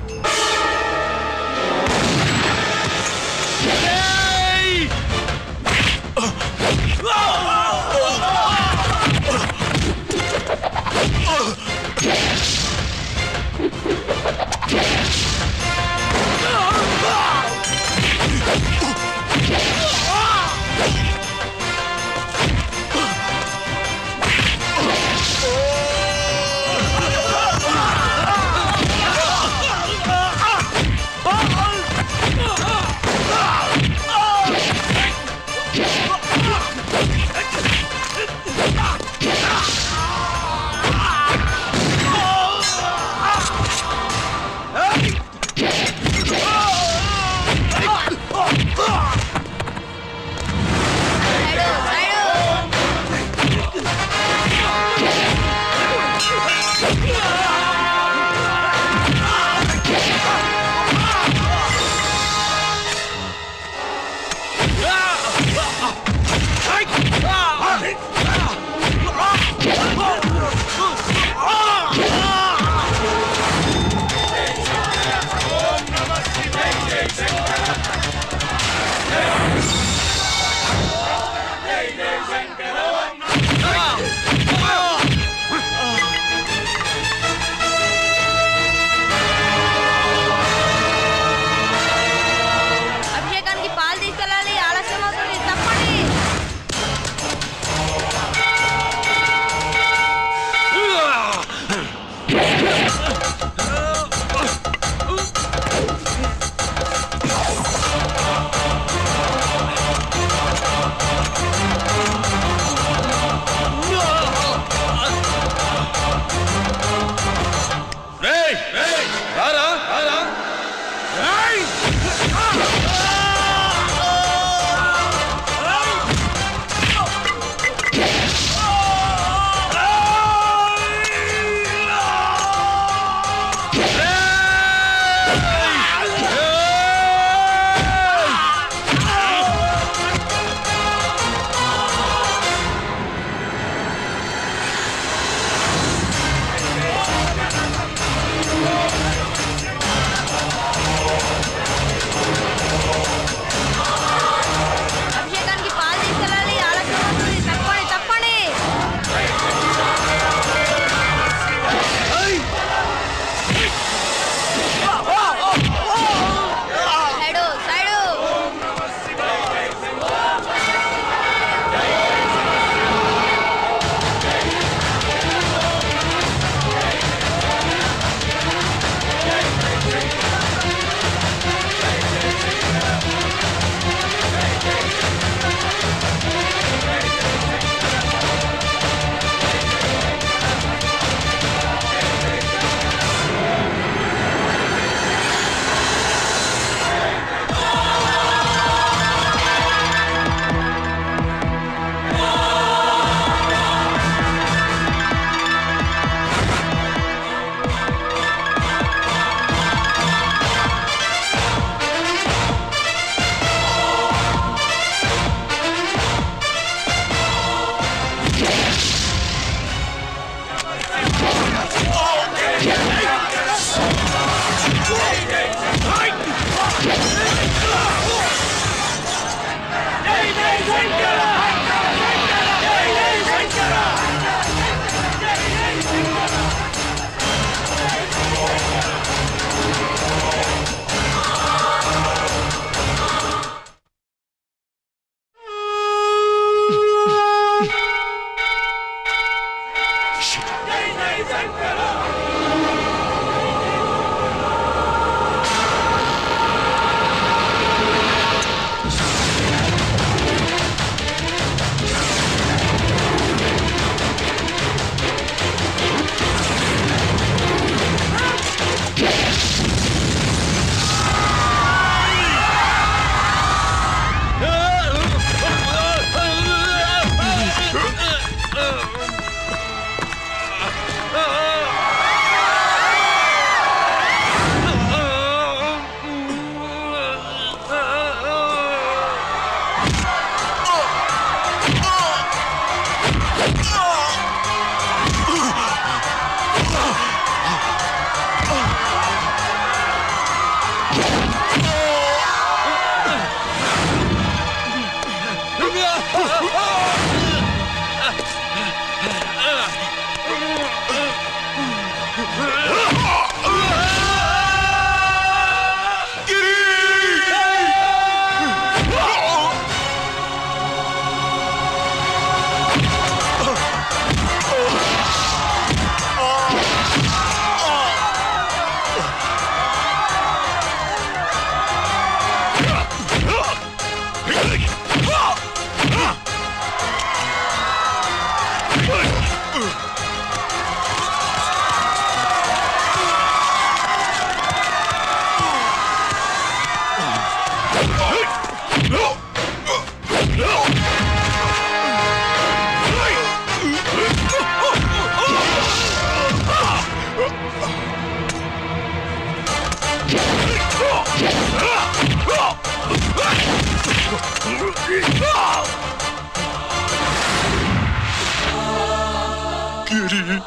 గిరి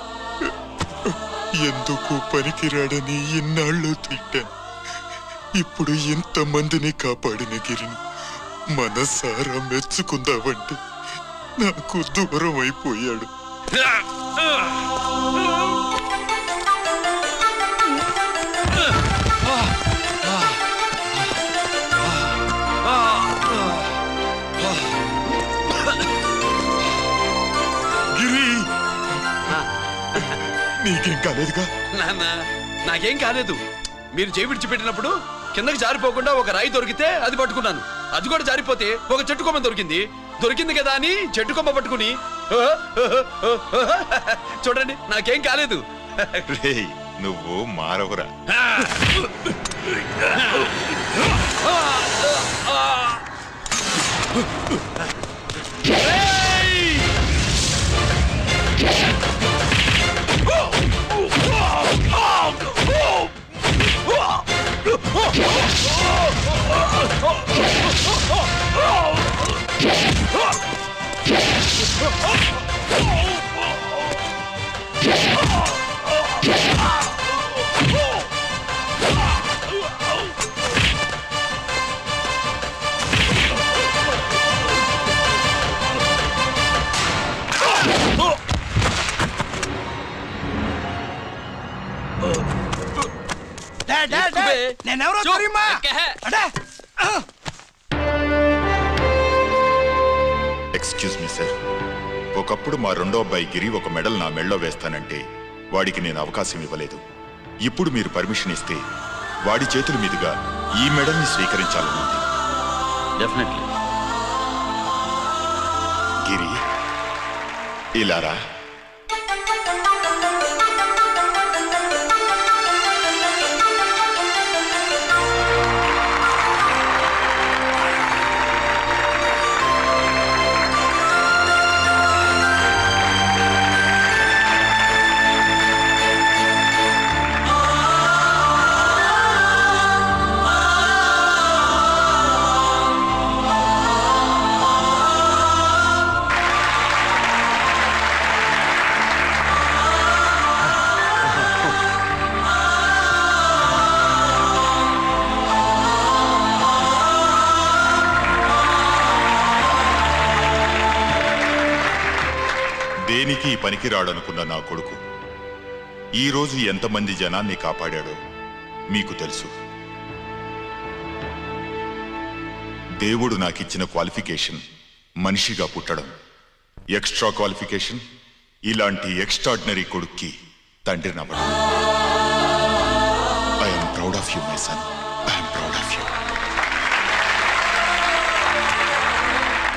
ఎందుకు పనికిరాడని ఇన్నాళ్ళు తిట్టాను. ఇప్పుడు ఇంతమందిని కాపాడిన గిరిని మనసారా మెచ్చుకుందామంటే నాకు దూరం అయిపోయాడు. గిరి నీకేం కాలేదుగా? నాన్న నాకేం కాలేదు. మీరు చేయి విడిచిపెట్టినప్పుడు కిందకి జారిపోకుండా ఒక రాయి దొరికితే అది పట్టుకున్నాను. అది కూడా జారిపోతే ఒక చెట్టు కొమ్మ దొరికింది కదా అని చెట్టు కొమ్మ పట్టుకుని చూడండి నాకేం కాలేదు. నువ్వు మారవురా. నేనెవరో తెలియమా? ఎక్స్క్యూజ్ మీ సార్, ఒకప్పుడు మా రెండో అబ్బాయి గిరి ఒక మెడల్ నా మెడలో వేస్తానంటే వాడికి నేను అవకాశం ఇవ్వలేదు. ఇప్పుడు మీరు పర్మిషన్ ఇస్తే వాడి చేతుల మీదుగా ఈ మెడల్ని స్వీకరించాలనుంది. డెఫినెట్లీ. గిరి ఇలారా. దేనికి పనికిరాడనుకున్న నా కొడుకు ఈ రోజు ఎంతమంది జనాన్ని కాపాడాడో మీకు తెలుసు. దేవుడు నాకిచ్చిన క్వాలిఫికేషన్ మనిషిగా పుట్టడం, ఎక్స్ట్రా క్వాలిఫికేషన్ ఇలాంటి ఎక్స్ట్రాడినరీ కొడుక్కి తండ్రినవ్వడం.